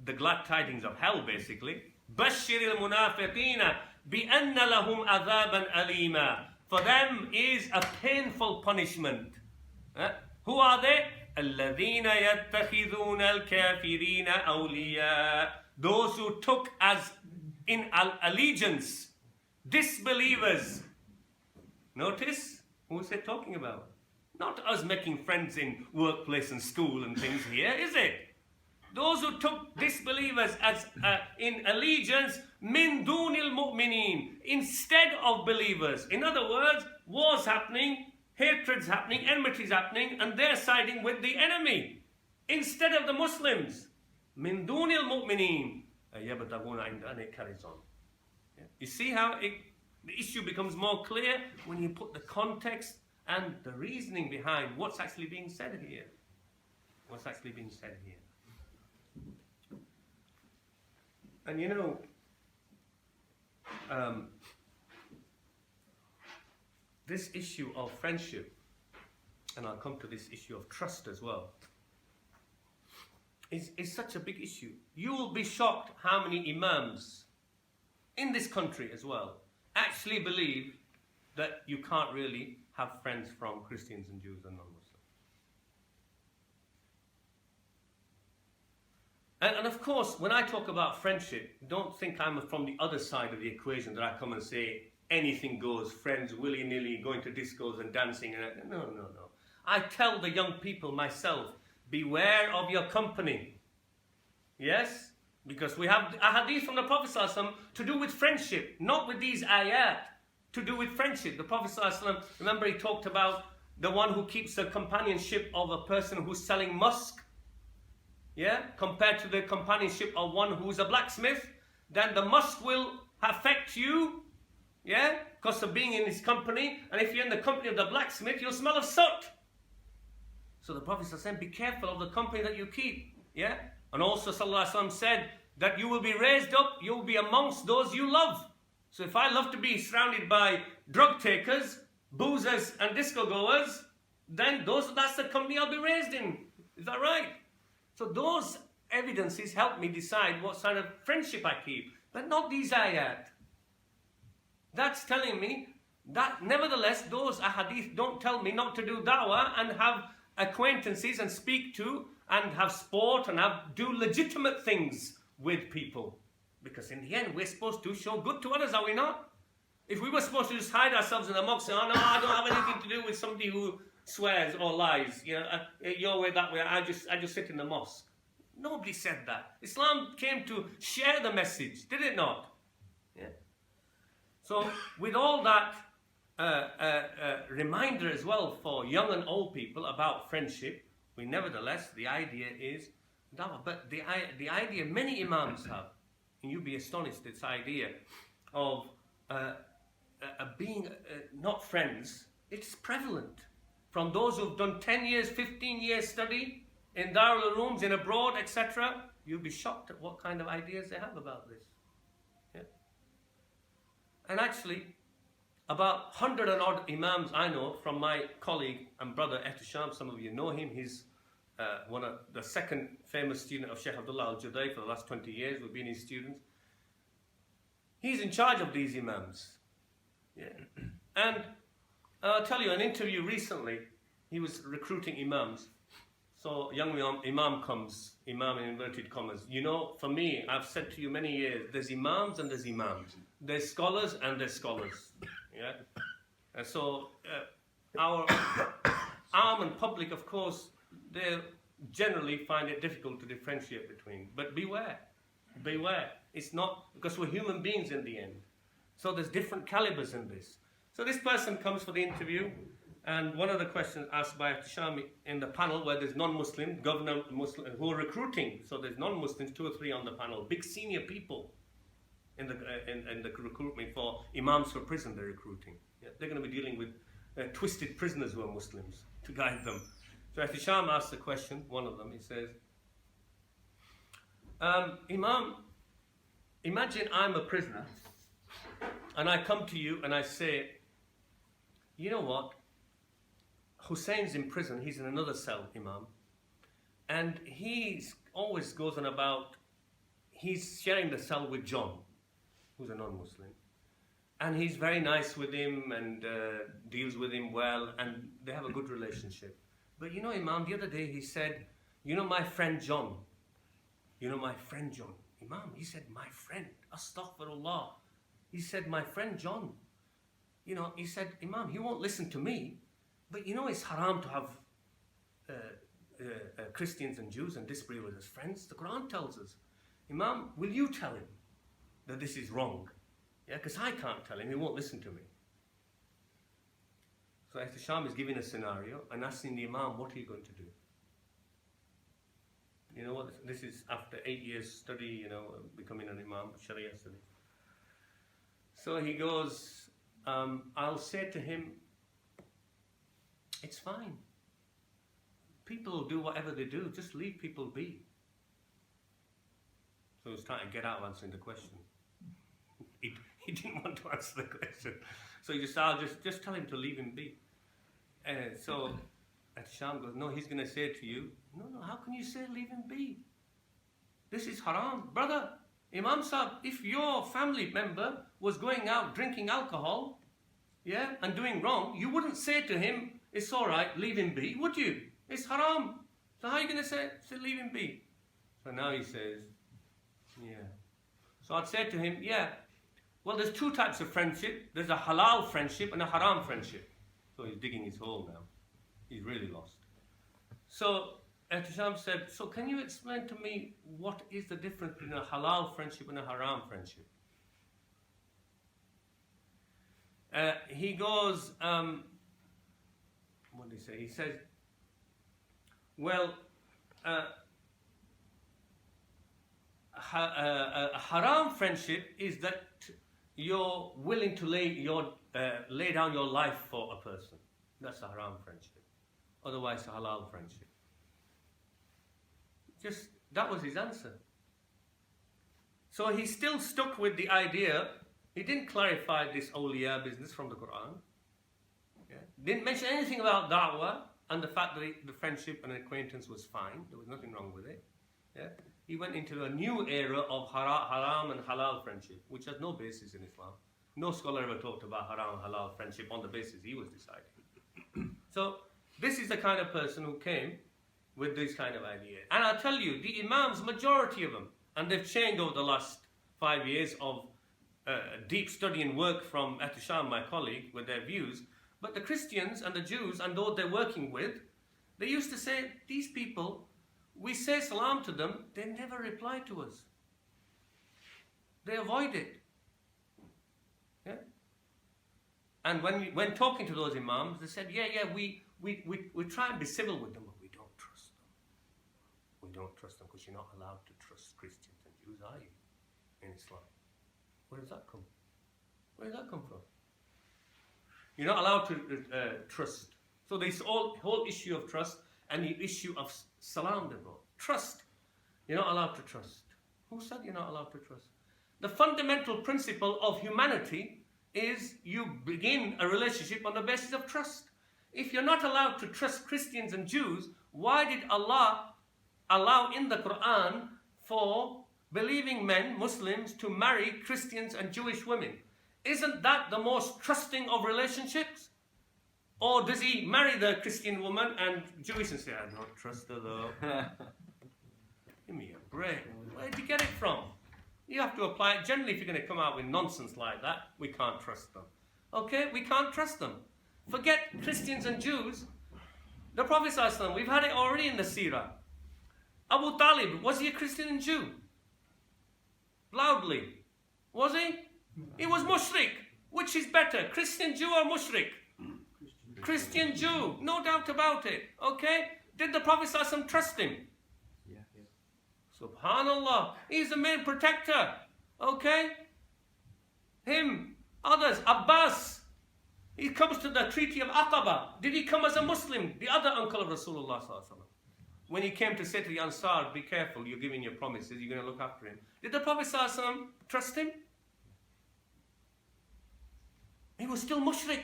the glad tidings of hell basically. Bashir al-munafiqina. بِأَنَّ لَهُمْ عَذَابًا أَلِيمًا. For them is a painful punishment. Who are they? الَّذِينَ يَتَّخِذُونَ الْكَافِرِينَ أَوْلِيَاءَ. Those who took as in allegiance disbelievers. Notice, who is it talking about? Not us making friends in workplace and school and things here, is it? Those who took disbelievers as in allegiance, min dunil mu'minin, instead of believers. In other words, wars happening, hatred's happening, enmity's happening, and they're siding with the enemy instead of the Muslims. Min dunil mu'minin. And it carries on. You see how the issue becomes more clear when you put the context and the reasoning behind what's actually being said here. What's actually being said here. And you know, this issue of friendship, and I'll come to this issue of trust as well, is such a big issue. You will be shocked how many imams in this country as well actually believe that you can't really have friends from Christians and Jews and non-Muslims. And of course, when I talk about friendship, don't think I'm from the other side of the equation, that I come and say anything goes, friends willy-nilly going to discos and dancing. No. I tell the young people myself, beware of your company. Yes? Because we have a hadith from the Prophet ﷺ to do with friendship, not with these ayat, to do with friendship. The Prophet ﷺ, remember, he talked about the one who keeps the companionship of a person who's selling musk, yeah, compared to the companionship of one who's a blacksmith. Then the musk will affect you, yeah, because of being in his company. And if you're in the company of the blacksmith, you'll smell of soot. So the Prophet ﷺ, be careful of the company that you keep, yeah. And also ﷺ said that you will be raised up, you will be amongst those you love. So if I love to be surrounded by drug takers, boozers and disco goers, then that's the company I'll be raised in. Is that right? So those evidences help me decide what kind of friendship I keep. But not these ayat. That's telling me that nevertheless those ahadith don't tell me not to do da'wah and have acquaintances and speak to and have sport and do legitimate things with people. Because in the end we're supposed to show good to others, are we not? If we were supposed to just hide ourselves in the mosque and say, oh no, I don't have anything to do with somebody who swears or lies, you know, your way, that way, I just sit in the mosque. Nobody said that. Islam came to share the message, did it not? Yeah. So with all that reminder as well for young and old people about friendship, we nevertheless, the idea is dawah. But the idea many imams have, and you'll be astonished, this idea of being not friends, it's prevalent. From those who've done 10 years, 15 years study in Darul Ulooms, in abroad, etc., you'll be shocked at what kind of ideas they have about this. Yeah? And actually, about 100 and odd imams I know from my colleague and brother Altrincham, some of you know him, he's the second famous student of Shaykh Abdullah Judai for the last 20 years, we've been his students. He's in charge of these imams. Yeah. And I'll tell you, an interview recently, he was recruiting imams. So young imam comes, imam in inverted commas. You know, for me, I've said to you many years, there's imams and there's imams. There's scholars and there's scholars. Yeah? And so our arm and public, of course, they generally find it difficult to differentiate between. But beware. Beware. It's not, because we're human beings in the end. So there's different calibers in this. So this person comes for the interview, and one of the questions asked by Altrincham in the panel, where there's non-Muslim, governor Muslim, who are recruiting. So there's non-Muslims, 2 or 3 on the panel, big senior people in the recruitment for imams for prison. They're recruiting. Yeah, they're going to be dealing with twisted prisoners who are Muslims to guide them. So Altrincham asks the question, one of them. He says, Imam, imagine I'm a prisoner, and I come to you and I say, you know what? Hussein's in prison, he's in another cell, Imam. And he always goes on about, he's sharing the cell with John, who's a non-Muslim. And he's very nice with him and deals with him well, and they have a good relationship. But you know, Imam, the other day he said, you know my friend John? You know my friend John? Imam, he said, my friend, astaghfirullah. He said, my friend John. You know, he said, Imam, he won't listen to me, but you know it's haram to have Christians and Jews and disbelieve with his friends. The Quran tells us. Imam, will you tell him that this is wrong? Yeah, because I can't tell him, he won't listen to me. So Ihtisham is giving a scenario and asking the Imam, what are you going to do? You know what, this is after 8 years study, you know, becoming an Imam, Sharia study. So he goes, I'll say to him, it's fine. People will do whatever they do, just leave people be. So he was trying to get out of answering the question. He didn't want to answer the question. So he just, I'll just tell him to leave him be. So Sham goes, no, he's going to say to you, no, how can you say leave him be? This is haram. Brother, Imam Sahib, if your family member was going out drinking alcohol, yeah, and doing wrong, you wouldn't say to him, it's all right, leave him be, would you? It's haram. So how are you going to say leave him be? So now he says, yeah. So I'd say to him, yeah, well, there's two types of friendship. There's a halal friendship and a haram friendship. So he's digging his hole now. He's really lost. So Ihtisham said, so can you explain to me what is the difference between a halal friendship and a haram friendship? He goes, what did he say? He says, well, a haram friendship is that you're willing to lay down your life for a person. That's a haram friendship. Otherwise, a halal friendship. Just, that was his answer. So he still stuck with the idea. He didn't clarify this awliya business from the Quran. Yeah. Didn't mention anything about da'wah and the fact that the friendship and acquaintance was fine. There was nothing wrong with it. Yeah. He went into a new era of haram and halal friendship, which has no basis in Islam. No scholar ever talked about haram and halal friendship on the basis he was deciding. So this is the kind of person who came with this kind of idea. And I'll tell you, the Imams, majority of them, and they've changed over the last 5 years of deep study and work from Ihtisham, my colleague, with their views. But the Christians and the Jews and those they're working with, they used to say, these people, we say salam to them, they never reply to us. They avoid it. Yeah? And when talking to those Imams, they said, yeah, we try and be civil with them, but we don't trust them. We don't trust them because you're not allowed to trust Christians and Jews, are you, in Islam? Where does that come? Where does that come from? You're not allowed to trust. So this whole issue of trust and the issue of salam they brought. Trust. You're not allowed to trust. Who said you're not allowed to trust? The fundamental principle of humanity is you begin a relationship on the basis of trust. If you're not allowed to trust Christians and Jews, why did Allah allow in the Quran for believing men, Muslims, to marry Christians and Jewish women? Isn't that the most trusting of relationships? Or does he marry the Christian woman and Jewish and say, I don't trust her though? Give me a break. Where did you get it from? You have to apply it. Generally, if you're going to come out with nonsense like that, we can't trust them. Okay? We can't trust them. Forget Christians and Jews. The Prophet ﷺ, we've had it already in the Seerah. Abu Talib, was he a Christian and Jew? Loudly. Was he? He was mushrik. Which is better, Christian Jew or mushrik? Christian Jew, no doubt about it. Okay? Did the Prophet ﷺ trust him? Yeah. Subhanallah. He's the main protector. Okay? Him, others, Abbas. He comes to the Treaty of Aqaba. Did he come as a Muslim? The other uncle of Rasulullah ﷺ. When he came to say to the Ansar, be careful, you're giving your promises, you're going to look after him. Did the Prophet ﷺ trust him? He was still mushrik.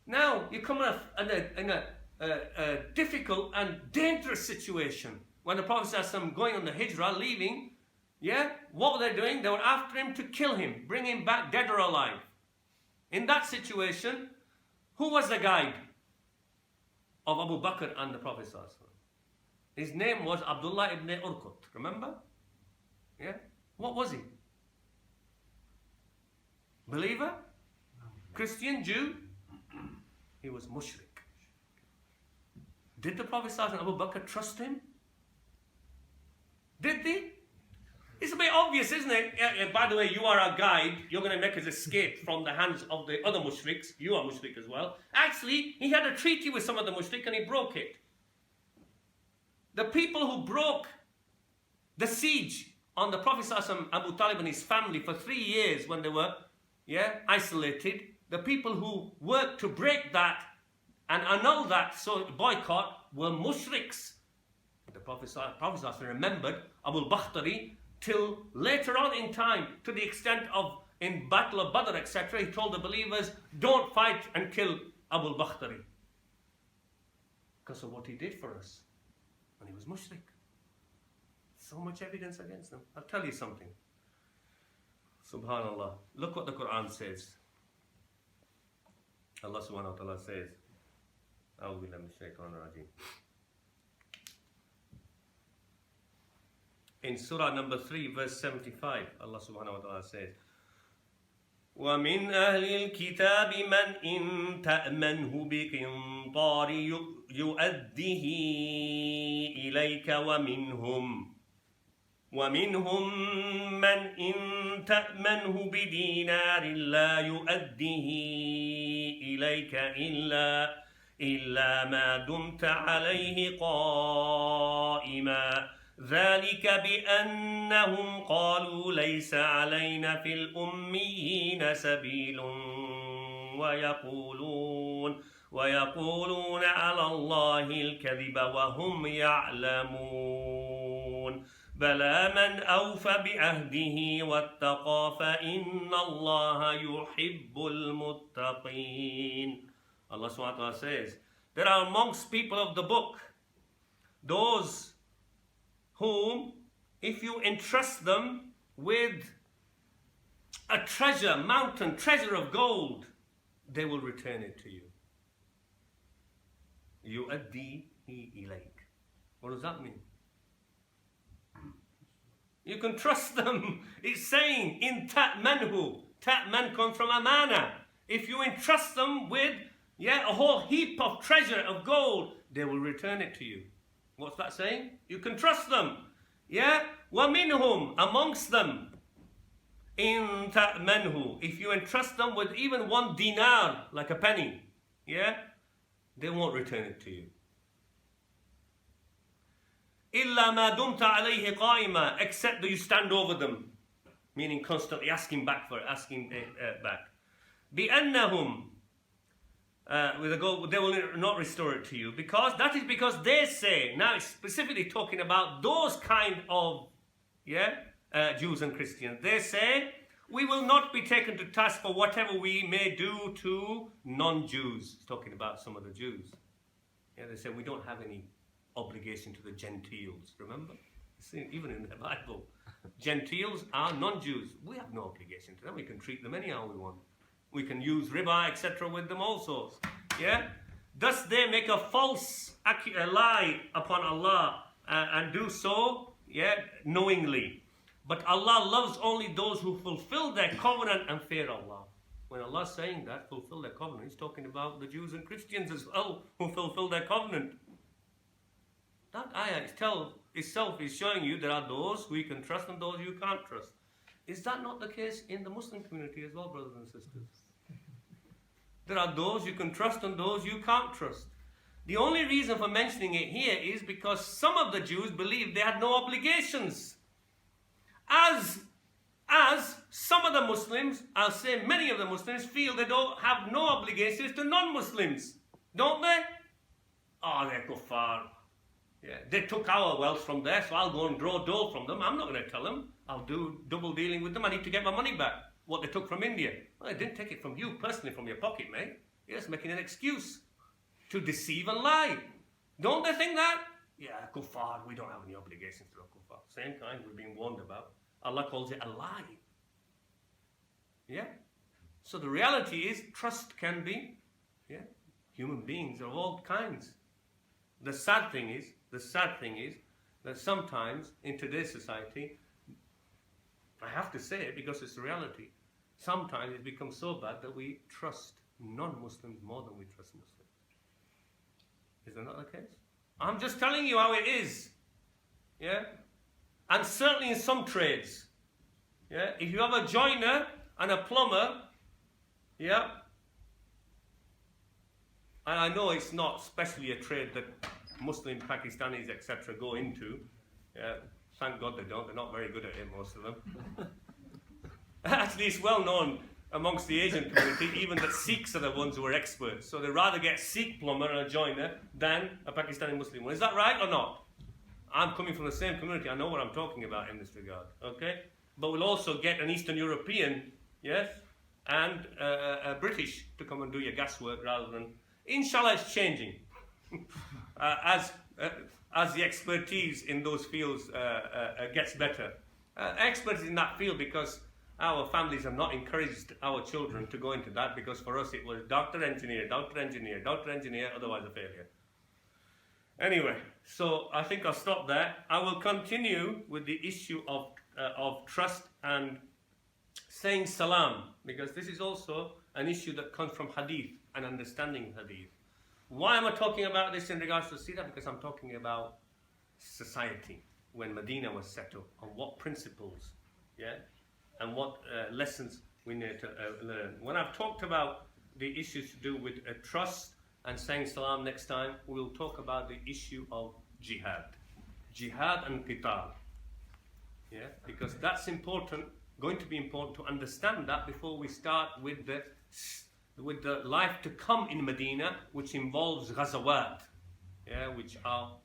Now, you come in a difficult and dangerous situation when the Prophet ﷺ going on the hijrah, leaving, Yeah? What were they doing? They were after him to kill him, bring him back dead or alive. In that situation, who was the guide of Abu Bakr and the Prophet ﷺ? His name was Abdullah ibn Urqut. Remember? Yeah? What was he? Believer? Christian? Jew? He was mushrik. Did the Prophet ﷺ and Abu Bakr trust him? Did they? It's a bit obvious, isn't it? Yeah, by the way, you are our guide. You're going to make us escape from the hands of the other mushriks. You are mushrik as well. Actually, he had a treaty with some of the mushrik and he broke it. The people who broke the siege on the Prophet ﷺ, Abu Talib and his family for 3 years when they were isolated, the people who worked to break that and annul that boycott were mushriks. The Prophet ﷺ remembered Abu Bakhtari till later on in time, to the extent of in Battle of Badr, etc. He told the believers, don't fight and kill Abu Bakhtari, because of what he did for us when he was mushrik. So much evidence against them. I'll tell you something. Subhanallah. Look what the Quran says. Allah subhanahu wa ta'ala says, A'udhu billahi minash shaitanir rajeem. In Surah number 3, verse 75, Allah subhanahu wa ta'ala says, وَمِنْ أَهْلِ الْكِتَابِ مَنْ إِن تَأْمَنْهُ بِقِنْطَارٍ يُؤَدِّهِ إِلَيْكَ وَمِنْهُمْ مَنْ إِن تَأْمَنْهُ بِدِينَارٍ لَا يُؤَدِّهِ إِلَيْكَ إِلَّا مَا دُمْتَ عَلَيْهِ قَائِمًا ذلك بأنهم قالوا ليس علينا في الأميين سبيل ويقولون على الله الكذب وهم يعلمون بلى من أوفى بعهده واتقى فإن الله يحب المتقين. Allah subhanahu wa ta'ala says, there are amongst people of the book those whom, if you entrust them with a treasure, mountain, treasure of gold, they will return it to you. يُؤَدِّيهِ إِلَيْكَ. What does that mean? You can trust them. It's saying, in ta'manhu. Ta'man comes from amana. If you entrust them with a whole heap of treasure of gold, they will return it to you. What's that saying? You can trust them. Yeah? وَمِنْهُمْ, amongst them. إِن تَأْمَنْهُ, if you entrust them with even 1 dinar, like a penny, they won't return it to you. إِلَّا مَا دُمْتَ عَلَيْهِ قَائِمًا, except that you stand over them, meaning constantly asking back. بِأَنَّهُمْ, they will not restore it to you, because they say, now it's specifically talking about those kind of Jews and Christians. They say, we will not be taken to task for whatever we may do to non-Jews. It's talking about some of the Jews. They say we don't have any obligation to the Gentiles. Remember? Even in the Bible, Gentiles are non-Jews. We have no obligation to them. We can treat them anyhow we want. We can use riba, etc. with them also. Thus they make a false lie upon Allah and do so, knowingly. But Allah loves only those who fulfill their covenant and fear Allah. When Allah is saying that, fulfill their covenant, He's talking about the Jews and Christians as well, who fulfill their covenant. That ayah itself is showing you there are those who you can trust and those you can't trust. Is that not the case in the Muslim community as well, brothers and sisters? There are those you can trust and those you can't trust. The only reason for mentioning it here is because some of the Jews believed they had no obligations. As some of the Muslims, I'll say many of the Muslims, feel they don't have no obligations to non-Muslims. Don't they? Oh, they're kuffar. They took our wealth from there, so I'll go and draw dole from them. I'm not going to tell them. I'll do double dealing with them. I need to get my money back. What they took from India. Well, they didn't take it from you personally, from your pocket, mate. You're just making an excuse to deceive and lie. Don't they think that? Kuffar, we don't have any obligations to the kuffar. Same kind we're being warned about. Allah calls it a lie. Yeah? So the reality is, trust can be, yeah, human beings of all kinds. The sad thing is that sometimes in today's society, I have to say it because it's a reality, sometimes it becomes so bad that we trust non-Muslims more than we trust Muslims. Is that not the case? I'm just telling you how it is. Yeah? And certainly in some trades. Yeah? If you have a joiner and a plumber, yeah, and I know it's not especially a trade that Muslim Pakistanis, etc. go into. Yeah, thank God they don't. They're not very good at it, most of them. Actually, it's well known amongst the Asian community, even that Sikhs are the ones who are experts. So they rather get a Sikh plumber and a joiner than a Pakistani Muslim one. Is that right or not? I'm coming from the same community. I know what I'm talking about in this regard. Okay? But we'll also get an Eastern European, yes, and a British to come and do your gas work rather than... Inshallah, it's changing. As the expertise in those fields gets better. Experts in that field, because our families have not encouraged our children to go into that, because for us it was doctor, engineer, doctor, engineer, doctor, engineer, otherwise a failure. Anyway, so I think I'll stop there. I will continue with the issue of trust and saying salam, because this is also an issue that comes from hadith and understanding hadith. Why am I talking about this in regards to Seerah? Because I'm talking about society when Medina was set up, and what principles, yeah, and what lessons we need to learn. When I've talked about the issues to do with trust and saying salam next time, we'll talk about the issue of jihad. Jihad and qital. Yeah, because that's important, going to be important to understand that before we start with the life to come in Medina, which involves ghazawat, yeah, which are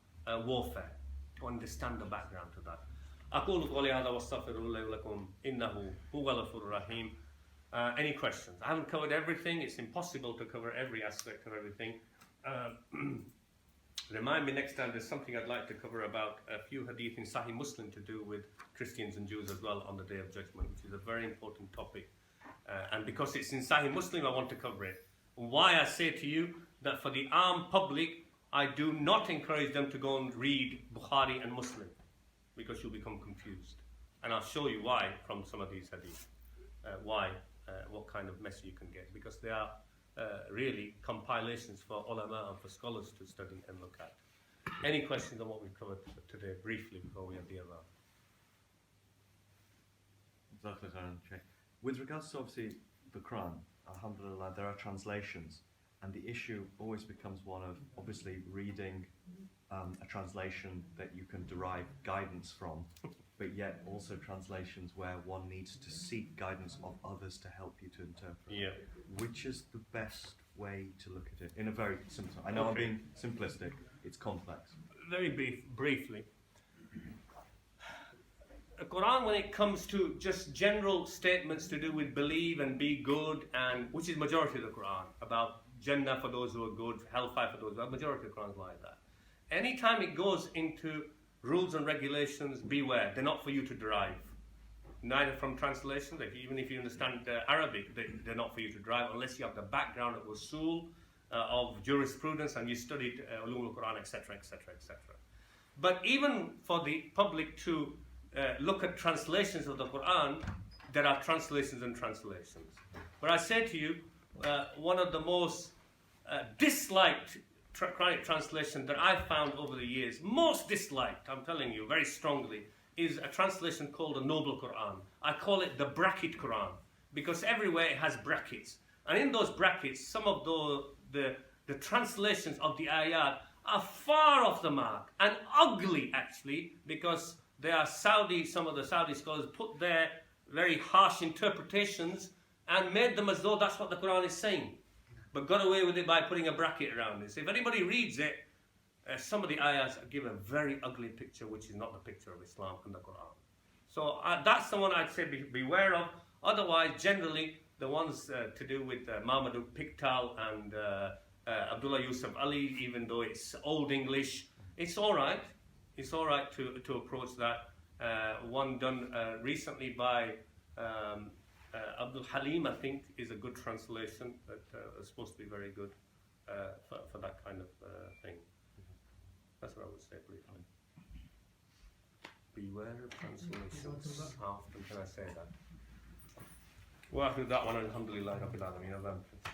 warfare, to understand the background to that. أقول قولي هذا واستغفر الله لكم إنه هو الغفور الرحيم. Any questions? I haven't covered everything. It's impossible to cover every aspect of everything. Remind me next time, there's something I'd like to cover about a few hadith in Sahih Muslim to do with Christians and Jews as well on the Day of Judgment, which is a very important topic. And because it's in Sahih Muslim, I want to cover it. Why I say to you that for the armed public, I do not encourage them to go and read Bukhari and Muslim, because you'll become confused. And I'll show you why from some of these hadith. What kind of mess you can get, because they are really compilations for ulama and for scholars to study and look at. Any questions on what we've covered today, briefly, before we have the adhan? With regards to obviously the Quran, alhamdulillah, there are translations, and the issue always becomes one of obviously reading a translation that you can derive guidance from, but yet also translations where one needs to seek guidance of others to help you to interpret. Yeah. Which is the best way to look at it in a very simple... I know I'm being simplistic, it's complex. Very briefly. The Quran, when it comes to just general statements to do with believe and be good, and which is majority of the Quran, about Jannah for those who are good, hellfire for those who are, majority of the Quran is like that. Anytime it goes into rules and regulations, beware, they're not for you to derive. Neither from translation, even if you understand Arabic, they're not for you to derive unless you have the background of Usool, of jurisprudence, and you studied Uloom-ul Qur'an, etc., etc., etc. But even for the public to look at translations of the Quran, there are translations and translations. But I say to you, one of the most disliked translation that I've found over the years, most disliked, I'm telling you very strongly, is a translation called the Noble Quran. I call it the bracket Quran, because everywhere it has brackets. And in those brackets, some of the translations of the ayat are far off the mark, and ugly actually, because they are some of the Saudi scholars put their very harsh interpretations and made them as though that's what the Quran is saying, but got away with it by putting a bracket around it. So if anybody reads it, some of the ayahs give a very ugly picture, which is not the picture of Islam and the Quran. So that's the one I'd say beware of. Otherwise, generally, the ones to do with Mahmoud Pickthall and Abdullah Yusuf Ali, even though it's Old English, it's all right. It's all right to approach that. one done recently by Abdul Halim, I think, is a good translation that is supposed to be very good for that kind of thing. That's what I would say briefly. Beware of translations. How often can I say that? Well, after that one, alhamdulillah, rabbil alameen.